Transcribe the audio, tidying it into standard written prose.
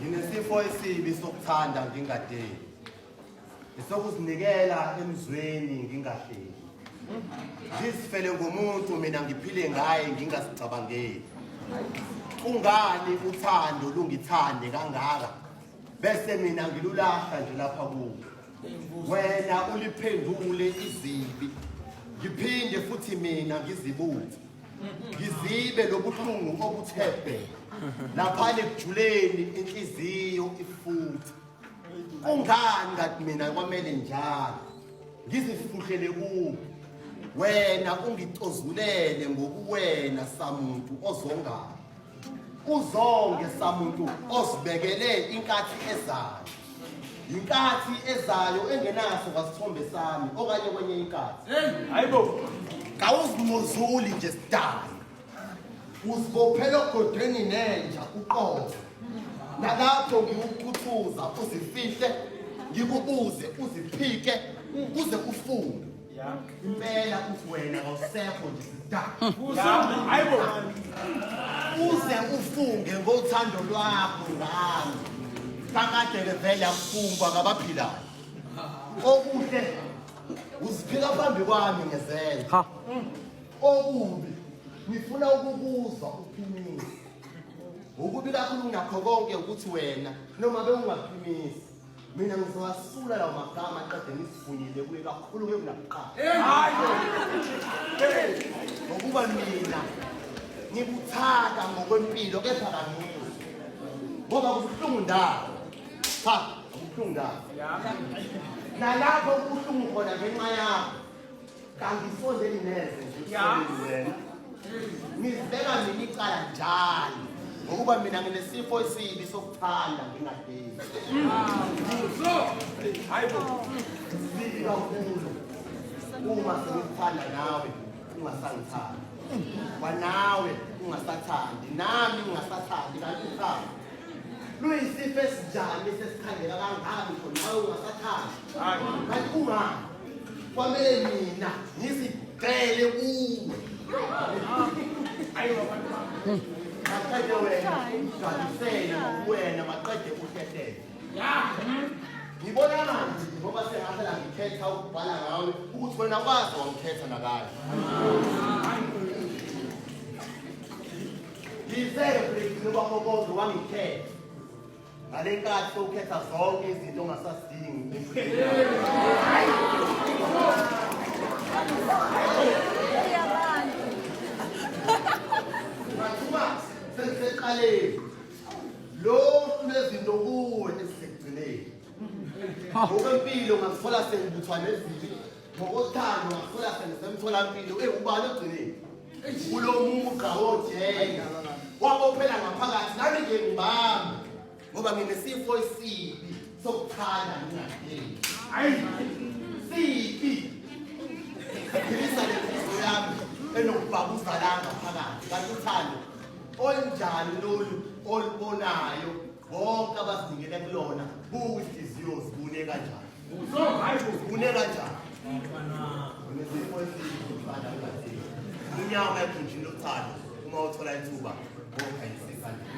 Nginesifo esibi sokuthanda ngingadeli. Isokuzinikela emzweni ngingahleli. Ngizifele ngomuntu mina ngiphile ngaye ngingasicabangeli. Ungani uthando lungithande kangaka bese mina ngilulahla nje lapha kuwe. Wena uliphendule izibi. Ngiphinde futhi mina ngizibuze. Ngizibe lobuhlungu obuthephe. Lapha ekujuleni inhliziyo ifuthi. Ungani ngathi mina kwamele njalo ngizifuhlele kuwe. Wena ungitozulele ngokuwena samuntu ozongayo. Uzonge samuntu osibekele inkathi ezayo. Inkathi ezayo engenaso kasithombe sami okanye kwenye inkathi. Hayibo. Kawuzimozuli nje sidala. Usibophela ogodweni nenja uqobo. Nalapho ngikukhuthuza uzifihle, ngikubuze uziphike uze ufunde. Impela uthi wena awusekho nje sidala. Hayibo. Uze ufunge ngothando lwakho ngami. Kakade vele afungwa ngabaphilayo. Okuhle uziphila phambi kwami ngezela. Okubi ngifuna ukukuzwa uphimisa. Ukubi kakhulu nakho konke ukuthi wena noma bewungaphimisi mina ngizowasula lawo magama aqede ngisifunile kuye kakhulu ke kunakuqala. Hayibo. Ngokuba mina ngikuthanda ngokwempilo kepha kangizwa. Ngoba kubuhlungu ndawo. Cha, kubuhlungu ndawo. Nalapho kubuhlungu khona ngenxa yakho. Kangisondeli neze nje wena. Ngizibeka mina icala njalo. Ngokuba mina nginesifo esibi sokuthanda ngingadeli. Hayibo. Sibi kakhulu. Uma sengithanda nawe ungasangithandi. Kwanawe ungasathandi, nami ungasathandi kanti cha. Luyisifo esinjani sesikhandela kangaka ngisho nawe ungasathandi. Kanti ungani? Kwamele mina ngizigcele kuwe. Hayibo. Maqede wena ugcwalisele ngokuwena maqede uhlehlele. Ngibona manje ngoba sengaphela ngikhetha ukubhala ngawe ukuthi wena kwazi wangikhetha nakayo. Ngizele kwakho konke wangikhetha. Ngale nkathi sokhetha zonke izinto ongasasidingi. Mathuma sengiseqaleni. Lo nezinto kuwe esikugcineni. Ngokwempilo ngakuthola sengibuthwa nezibi. Ngokothando ngakuthola sengisemtholampilo ubani ogcineni. Kulo mugqa wojela. Wabophela ngaphakathi nami nje ngibamba. Ngoba nginesifo esibi sokuthanda ngingadeli. Hayi. Sibi. Ngilisa lenhliziyo yami enokubhabuza langa phakathi. Kanti uthando onjani lolu olubonayo bonke abazinikele kulona buwinhliziyo zibune kanjani. Hayibo. Zibune kanjani. Nginesifo esibi sokuthanda ngingadeli. Inyama yakho nje lothando uma uthola ithuba ngokhanyisisa nje.